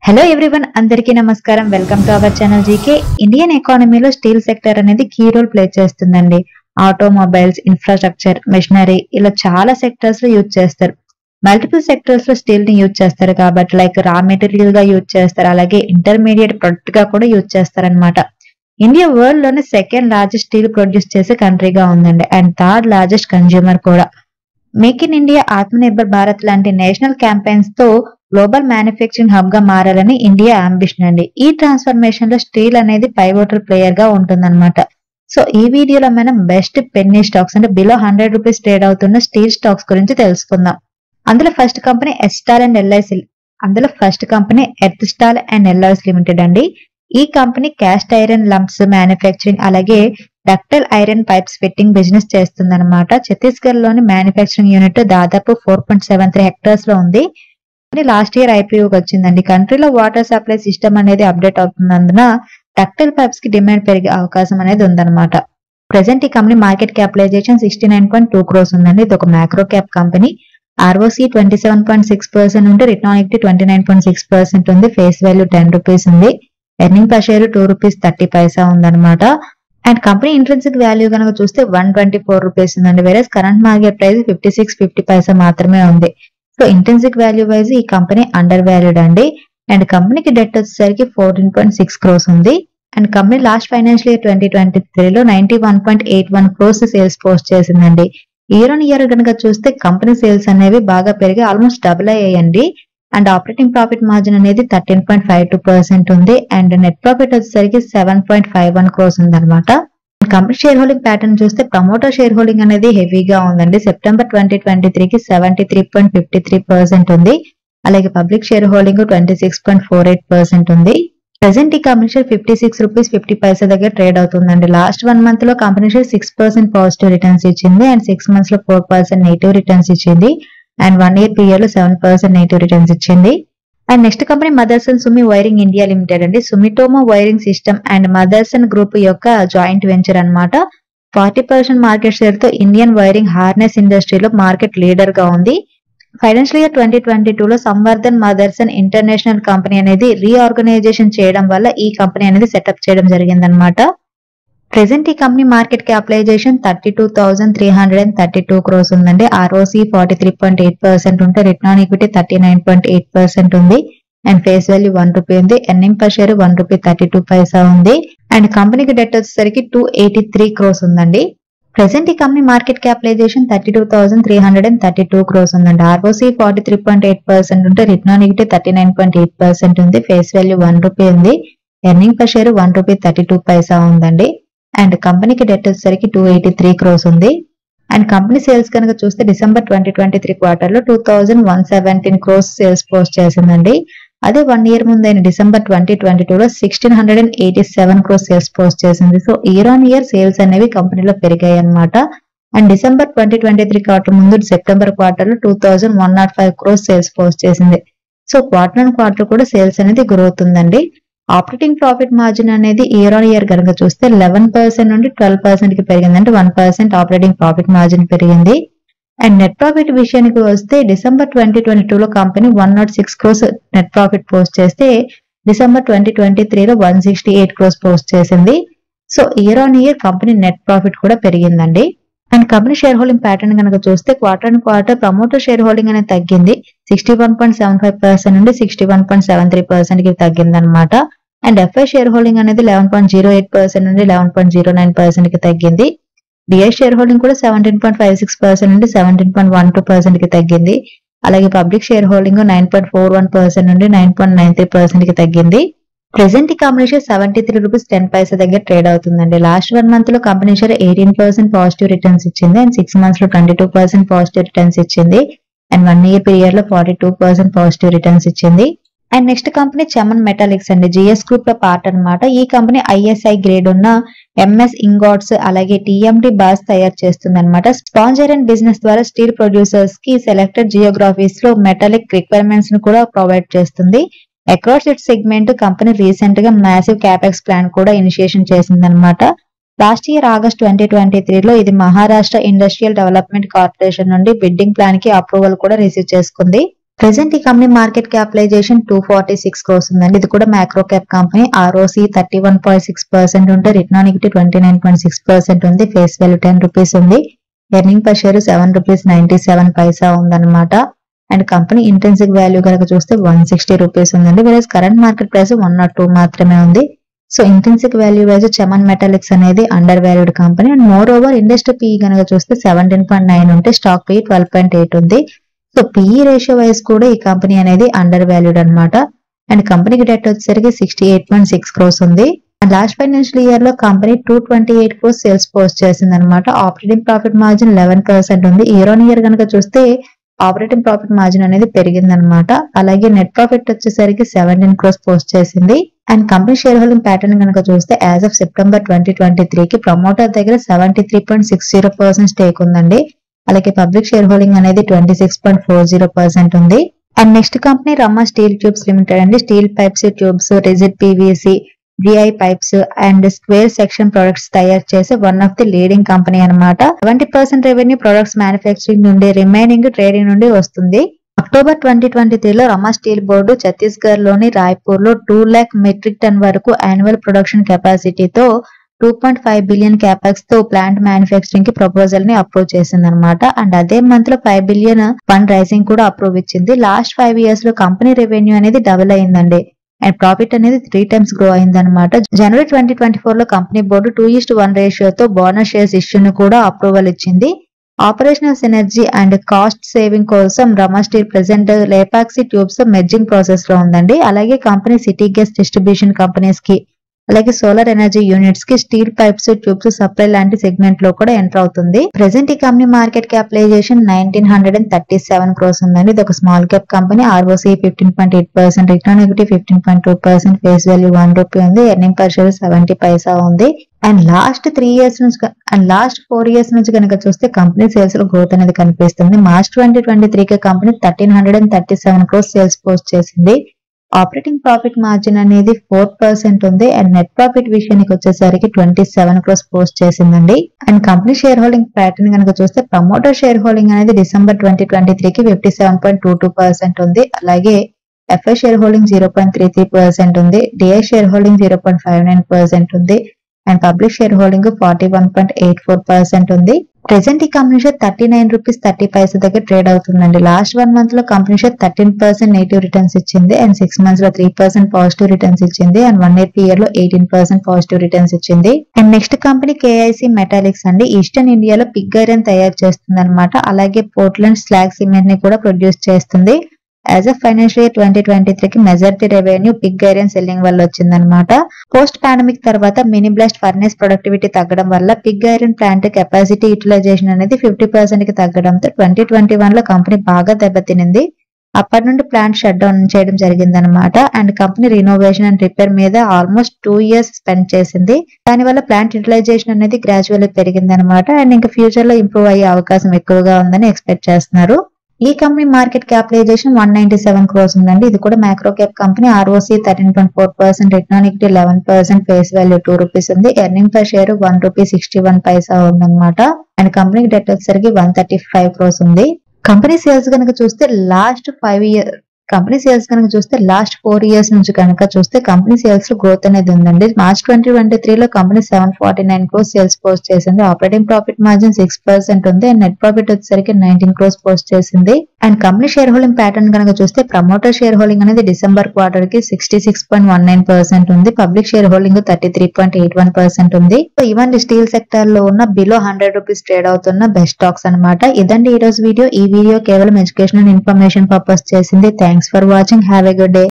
Hello everyone, అందరికీ నమస్కారం. Welcome to our channel GK. Indian ఎకానమీలో స్టీల్ సెక్టర్ అనేది కీ రోల్ ప్లే చేస్తుందండి. ఆటోమొబైల్స్, ఇన్ఫ్రాస్ట్రక్చర్, మెషినరీ ఇలా చాలా సెక్టర్స్ లో యూజ్ చేస్తారు. మల్టిపుల్ సెక్టర్స్ లో స్టీల్ ని యూజ్ చేస్తారు కాబట్టి లైక్ రా మెటీరియల్ గా యూజ్ చేస్తారు, అలాగే ఇంటర్మీడియట్ ప్రొడక్ట్ గా కూడా యూజ్ చేస్తారనమాట. ఇండియా వరల్డ్ లోనే సెకండ్ లార్జెస్ట్ స్టీల్ ప్రొడ్యూస్ చేసే కంట్రీగా ఉందండి, అండ్ థర్డ్ లార్జెస్ట్ కన్జ్యూమర్ కూడా. Make in India, Atmanirbhar Bharat లాంటి నేషనల్ క్యాంపెయిన్స్ తో గ్లోబల్ మ్యానుఫ్యాక్చరింగ్ హబ్ గా మారాలని ఇండియా అంబిషన్ అండి. ఈ ట్రాన్స్ఫర్మేషన్ లో స్టీల్ అనేది పైవోటల్ ప్లేయర్ గా ఉంటుందన్నమాట. సో ఈ వీడియోలో మనం బెస్ట్ పెన్నీ స్టాక్స్ అంటే బిలో ₹100 ట్రేడ్ అవుతున్న స్టీల్ స్టాక్స్ గురించి తెలుసుకుందాం. అందులో ఫస్ట్ కంపెనీ ఎర్త్ స్టాల్ అండ్ ఎల్ఐసి లిమిటెడ్ అండి. ఈ company cast iron lumps manufacturing అలాగే ductile iron pipes fitting business చేస్తుందన్నమాట. ఛత్తీస్గఢ్ లోని మ్యానుఫ్యాక్చరింగ్ యూనిట్ దాదాపు 4.73 హెక్టార్స్ లో ఉంది. లాస్ట్ ఇయర్ ఐపీఓకి వచ్చిందండి. కంట్రీలో వాటర్ సప్లై సిస్టమ్ అనేది అప్డేట్ అవుతున్నందున డక్టైల్ పైప్స్ కి డిమాండ్ పెరిగే అవకాశం అనేది ఉందన్నమాట. ప్రెసెంట్ ఈ కంపెనీ మార్కెట్ క్యాపిటలైజేషన్ 69.2 crores ఉందండి. ఇది ఒక మ్యాక్రో క్యాప్ కంపెనీ. ROC 27.6% ఉంటే రిటర్న్ ఆన్ ఈక్విటీ 29.6% ఉంది. ఫేస్ వాల్యూ ₹10 ఉంది. ఎర్నింగ్ పర్ షేర్ ₹2.30 ఉందన్నమాట. అండ్ కంపెనీ ఇంట్రెన్సిక్ వాల్యూ కనుక చూస్తే ₹124 ఉందండి. వేరే కరెంట్ మార్కెట్ ప్రైస్ 56.50 మాత్రమే ఉంది. సో ఇంట్రెన్సిక్ వాల్యూ వైజ్ ఈ కంపెనీ అండర్ వాల్యూడ్ అండి. అండ్ కంపెనీకి డెట్ వచ్చేసరికి 14.6 crores ఉంది. And company last financial year 2023లో 91.81 crores సేల్స్ పోస్ట్ చేసిందండి. ఇయర్ ఆన్ ఇయర్ కనుక చూస్తే కంపెనీ సేల్స్ అనేవి బాగా పెరిగి ఆల్మోస్ట్ డబుల్ అయ్యాయండి. అండ్ ఆపరేటింగ్ ప్రాఫిట్ మార్జిన్ అనేది 13.52% ఉంది. అండ్ నెట్ ప్రాఫిట్ వచ్చేసరికి 7.51 crores ఉందన్నమాట. కంపెనీ షేర్ హోల్డింగ్ ప్యాటర్న్ చూస్తే ప్రమోటర్ షేర్ హోల్డింగ్ అనేది హెవీగా ఉందండి. సెప్టెంబర్ 2023కి 73.53% ఉంది. అలాగే పబ్లిక్ షేర్ హోల్డింగ్ 26.48% ఉంది. ప్రెసెంట్ ఈ కంపెనీ షేర్ ₹56.50 దగ్గర ట్రేడ్ అవుతుందండి. లాస్ట్ 1 month లో కంపెనీ షేర్ 6% పాజిటివ్ రిటర్న్స్ ఇచ్చింది. అండ్ 6 months లో 4% నెగిటివ్ రిటర్న్స్ ఇచ్చింది. అండ్ 1 year పీరియడ్ లో 7% నెగిటివ్ రిటర్న్స్ ఇచ్చింది. And next company Motherson Sumi wiring India limited అండి. Sumitomo wiring system and Motherson group యొక్క జాయింట్ వెంచర్ అన్నమాట. 40% మార్కెట్ షేర్ తో ఇండియన్ వైరింగ్ హార్నెస్ ఇండస్ట్రీలో మార్కెట్ లీడర్ గా ఉంది. ఫైనాన్షియల్ ఇయర్ 2022లో సంవర్ధన్ మదర్సన్ ఇంటర్నేషనల్ కంపెనీ అనేది రీఆర్గనైజేషన్ చేయడం వల్ల ఈ కంపెనీ అనేది సెటప్ చేయడం జరిగిందనమాట. ప్రెసెంట్ ఈ కంపెనీ మార్కెట్ క్యాపిటలైజేషన్ 32,332 crores ఉందండి. ROC 43.8% ఉంటే రిటర్న్ ఆన్ ఈక్విటీ 39.8% ఉంది. అండ్ ఫేస్ వాల్యూ ₹1 ఉంది. ఎర్నింగ్ పర్ షేర్ ₹1.32 ఉంది. అండ్ కంపెనీకి డెట్ వచ్చేసరికి 283 crores ఉందండి. ప్రెసెంట్ ఈ కంపెనీ మార్కెట్ క్యాపిటలైజేషన్ 32,332 crores ఉందండి. ROC 43.8% ఉంటే రిటర్న్ ఆన్ ఈక్విటీ 39.8% ఉంది. ఫేస్ వాల్యూ ₹1 ఉంది. ఎర్నింగ్ పర్ షేర్ ₹1.32 ఉందండి. అండ్ కంపెనీకి డెట్ వచ్చేసరికి 283 crores ఉంది. అండ్ కంపెనీ సేల్స్ కనుక చూస్తే డిసెంబర్ 2023 క్వార్టర్ లో 2117 crores సేల్స్ పోస్ట్ చేసిందండి. అదే 1 year ముందైన డిసెంబర్ 2022లో 1687 crores సేల్స్ పోస్ట్ చేసింది. So year on year sales అనేవి కంపెనీలో పెరిగాయి అనమాట. అండ్ డిసెంబర్ 2023 క్వార్టర్ ముందు సెప్టెంబర్ క్వార్టర్ లో 2105 crores సేల్స్ పోస్ట్ చేసింది. సో క్వార్టర్ ఆన్ క్వార్టర్ కూడా సేల్స్ అనేది గ్రోత్ ఉందండి. ఆపరేటింగ్ ప్రాఫిట్ మార్జిన్ అనేది ఇయర్ ఆన్ ఇయర్ కనుక చూస్తే 11% నుండి 12% కి పెరిగింది. అంటే 1% ఆపరేటింగ్ ప్రాఫిట్ మార్జిన్ పెరిగింది. అండ్ నెట్ ప్రాఫిట్ విషయానికి వస్తే December 2022లో company 106 crores net profit post చేస్తే డిసెంబర్ 2023లో 168 crores పోస్ట్ చేసింది. So year on year company net profit కూడా పెరిగిందండి. And company shareholding pattern కనుక చూస్తే quarter and quarter promoter shareholding అనేది తగ్గింది. 61.75% నుండి 61.73% కి తగ్గింది అనమాట. అండ్ ఎఫ్ఐ షేర్ హోల్డింగ్ అనేది 11.08% నుండి 11.09% కి తగ్గింది. డిఐ షేర్ హోల్డింగ్ కూడా 17.56% నుండి 17.12% కి తగ్గింది. అలాగే పబ్లిక్ షేర్ హోల్డింగ్ 9.41% నుండి 9.93% కి తగ్గింది. ప్రెసెంట్ ఈ కంపెనీ షేర్ ₹73.10 దగ్గర ట్రేడ్ అవుతుందండి. లాస్ట్ 1 month లో కంపెనీ షేర్ 18% పాజిటివ్ రిటర్న్స్ ఇచ్చింది. అండ్ 6 months లో 22% పాజిటివ్ రిటర్న్స్ ఇచ్చింది. అండ్ 1 year పీరియడ్ లో 42% పాజిటివ్ రిటర్న్స్ ఇచ్చింది. అండ్ నెక్స్ట్ కంపెనీ చమన్ మెటాలిక్స్ అండి. జిఎస్ గ్రూప్ లో పార్ట్ అనమాట. ఈ కంపెనీ ISI గ్రేడ్ ఉన్న MS ఇంగాట్స్ అలాగే TMT బార్స్ తయారు చేస్తుంది అనమాట. స్పాంజ్ ఐరన్ బిజినెస్ ద్వారా స్టీల్ ప్రొడ్యూసర్స్ కి సెలెక్టెడ్ జియోగ్రఫీస్ లో మెటాలిక్ రిక్వైర్మెంట్స్ ను కూడా ప్రొవైడ్ చేస్తుంది. Across it segment company recent గా మ్యాసివ్ క్యాపెక్స్ ప్లాన్ కూడా ఇనిషియేషన్ చేసిందనమాట. లాస్ట్ ఇయర్ ఆగస్ట్ 2023లో ఇది మహారాష్ట్ర ఇండస్ట్రియల్ డెవలప్మెంట్ కార్పొరేషన్ నుండి బిడ్డింగ్ ప్లాన్ కి అప్రూవల్ కూడా రిసీవ్ చేసుకుంది. ప్రెసెంట్ ఈ కంపెనీ మార్కెట్ క్యాపిటలైజేషన్ 246 crores ఉందండి. ఇది కూడా మ్యాక్రో క్యాప్ కంపెనీ. ROC 31.6% ఉంటే రిటర్న్ ఆన్ ఈక్విటీ 29.6% ఉంది. ఫేస్ వాల్యూ 10 రూపీస్ ఉంది. ఎర్నింగ్ పర్ షేర్ 7 రూపీస్ 97 పైసా ఉందన్నమాట. అండ్ కంపెనీ ఇంట్రెన్సిక్ వాల్యూ కనుక చూస్తే 160 రూపీస్ ఉందండి. వేరేస్ కరెంట్ మార్కెట్ ప్రైస్ 102 మాత్రమే ఉంది. So intrinsic value wise Chaman Metallics అనేది undervalued company. And moreover industry PE కనుక చూస్తే 17.9 ఉంటే స్టాక్ PE 12.8 ఉంది. సో PE రేషియో వైజ్ కూడా ఈ కంపెనీ అనేది అండర్ వాల్యూడ్ అనమాట. అండ్ కంపెనీకి డెట్ వచ్చేసరికి 68.6 crores ఉంది. అండ్ లాస్ట్ ఫైనాన్షియల్ ఇయర్ లో కంపెనీ 228 crores సేల్స్ పోస్ట్ చేసింది అనమాట. ఆపరేటింగ్ ప్రాఫిట్ మార్జిన్ 11% ఉంది. ఇయర్ ఆన్ ఇయర్ కనుక చూస్తే ఆపరేటింగ్ ప్రాఫిట్ మార్జిన్ అనేది పెరిగిందనమాట. అలాగే నెట్ ప్రాఫిట్ వచ్చేసరికి 17 crores పోస్ట్ చేసింది. And company shareholding pattern కనుక చూస్తే యాజ్ ఆఫ్ సెప్టెంబర్ 2023 కి ప్రమోటర్ దగ్గర 73.60% స్టేక్ ఉందండి. అలాగే పబ్లిక్ షేర్ హోల్డింగ్ అనేది 26.40% ఉంది. And next company Rama steel tubes limited అండి. Steel pipes, tubes, rigid PVC, GI pipes and square section products తయారు చేసే one of the leading company అనమాట. 70% రెవెన్యూ ప్రొడక్ట్స్ మ్యానుఫ్యాక్చరింగ్ నుండి, రిమైనింగ్ ట్రేడింగ్ నుండి వస్తుంది. అక్టోబర్ 2023 లో రమా స్టీల్ బోర్డు ఛత్తీస్గఢ్ లోని రాయ్పూర్ లో 2 lakh మెట్రిక్ టన్ వరకు యాన్యువల్ ప్రొడక్షన్ కెపాసిటీతో 2.5 బిలియన్ క్యాపెక్స్ తో ప్లాంట్ మ్యానుఫ్యాక్చరింగ్ కి ప్రపోజల్ ని అప్రూవ్ చేసింది అనమాట. అండ్ అదే మంత్ లో 5 బిలియన్ ఫండ్ రైజింగ్ కూడా అప్రూవ్ ఇచ్చింది. లాస్ట్ 5 years లో కంపెనీ రెవెన్యూ అనేది డబుల్ అయిందండి. అండ్ ప్రాఫిట్ అనేది 3 times గ్రో అయింది అనమాట. జనవరి 2024 లో కంపెనీ బోర్డు 2:1 రేషియోతో బోనస్ షేర్స్ ఇష్యూను కూడా అప్రూవల్ ఇచ్చింది. Operational synergy and cost saving కోసం రమా steel present లేపాక్సీ tubes merging process లో ఉందండి. అలాగే company city gas distribution companies కి, అలాగే సోలార్ ఎనర్జీ యూనిట్స్ కి స్టీల్ పైప్స్, ట్యూబ్స్ సప్లై లాంటి సెగ్మెంట్ లో కూడా ఎంటర్ అవుతుంది. ప్రెసెంట్ ఈ కంపెనీ మార్కెట్ క్యాపిటలైజేషన్ 1937 crores ఉందండి. ఇది ఒక small cap company. ROC 15.8%, return equity 15.2%, face value 1 rupee ఉంది. ఎర్నింగ్ పర్ షేర్ 70 పైసా ఉంది. అండ్ లాస్ట్ 3 years నుంచి అండ్ లాస్ట్ 4 years నుంచి కనుక చూస్తే కంపెనీ సేల్స్ లో గ్రోత్ అనేది కనిపిస్తుంది. మార్చ్ 2023 కి కంపెనీ 1337 crores సేల్స్ పోస్ట్ చేసింది. ఆపరేటింగ్ ప్రాఫిట్ మార్జిన్ అనేది 4% ఉంది. అండ్ నెట్ ప్రాఫిట్ విషయానికి వచ్చేసరికి 27 crores పోస్ట్ చేసిందండి. And company shareholding pattern కనుక చూస్తే ప్రమోటర్ షేర్ హోల్డింగ్ అనేది డిసెంబర్ 2023 కి 57.22% ఉంది. అలాగే FI షేర్ హోల్డింగ్ 0.33% ఉంది. DI షేర్ హోల్డింగ్ 0.59% ఉంది. అండ్ పబ్లిక్ షేర్ హోల్డింగ్ 41.84% ఉంది. ప్రెసెంట్ ఈ కంపెనీ షేర్ 39 రూపీస్ 30 పైసా దగ్గర ట్రేడ్ అవుతుందండి. లాస్ట్ 1 month లో కంపెనీ షేర్ 13% నెగిటివ్ రిటర్న్స్ ఇచ్చింది. అండ్ 6 months లో 3% పాజిటివ్ రిటర్న్స్ ఇచ్చింది. అండ్ 1 year period లో 18% పాజిటివ్ రిటర్న్స్ ఇచ్చింది. And next company KIC metallics అండి. ఈస్టర్న్ ఇండియాలో పిగ్ ఐరన్ తయారు చేస్తుంది అనమాట. అలాగే పోర్ట్లాండ్ స్లాగ్ సిమెంట్ ని కూడా ప్రొడ్యూస్ చేస్తుంది. యాజ్ ఆఫ్ ఫైనాన్షియల్ ఇయర్ 2023 కి majority revenue pig iron selling వల్ల వచ్చిందనమాట. పోస్ట్ పాండమిక్ తర్వాత మినీ బ్లాస్ట్ ఫర్నేస్ ప్రొడక్టివిటీ తగ్గడం వల్ల pig iron plant capacity utilisation అనేది 50% కి తగ్గడంతో 2021 లో కంపెనీ బాగా దెబ్బతినింది. అప్పటి నుండి ప్లాంట్ షట్ డౌన్ చేయడం జరిగిందనమాట. And company renovation and repair మీద ఆల్మోస్ట్ 2 years స్పెండ్ చేసింది. దానివల్ల ప్లాంట్ యూటిలైజేషన్ అనేది గ్రాడ్యువల్లీ పెరిగిందనమాట. అండ్ ఇంకా ఫ్యూచర్ లో ఇంప్రూవ్ అయ్యే అవకాశం ఎక్కువగా ఉందని ఎక్స్పెక్ట్ చేస్తున్నారు. ఈ కంపెనీ మార్కెట్ క్యాపిటలైజేషన్ 197 crores ఉందండి. ఇది కూడా macro cap company. ROC 13.4%, return on equity 11%, face value 2 rupees ఉంది. ఎర్నింగ్ పర్ షేర్ 1 రూపీ 61 పైసా ఉందన్నమాట. అండ్ కంపెనీకి డెట్ వచ్చేసరికి 135 crores ఉంది. కంపెనీ సేల్స్ కనుక చూస్తే లాస్ట్ 4 years నుంచి కనుక చూస్తే కంపెనీ సేల్స్ లో గ్రోత్ అనేది ఉందండి. మార్చ్ 2023 లో కంపెనీ 749 crores సేల్స్ పోస్ట్ చేసింది. ఆపరేటింగ్ ప్రాఫిట్ మార్జిన్ 6% ఉంది. అండ్ నెట్ ప్రాఫిట్ వచ్చేసరికి 19 crores పోస్ట్ చేసింది. And company shareholding pattern కనుక చూస్తే ప్రమోటర్ షేర్ హోల్డింగ్ అనేది డిసెంబర్ క్వార్టర్ కి 66.19% ఉంది. పబ్లిక్ షేర్ హోల్డింగ్ 33.81% ఉంది. ఈవెన్ స్టీల్ సెక్టర్ లో ఉన్న బిలో 100 రూపీస్ ట్రేడ్ అవుతున్న బెస్ట్ స్టాక్స్ అనమాట. ఇదండి ఈ రోజు వీడియో. ఈ వీడియో కేవలం ఎడ్యుకేషన్ అండ్ ఇన్ఫర్మేషన్ పర్పస్ చేసింది. Thanks for watching. Have a good day.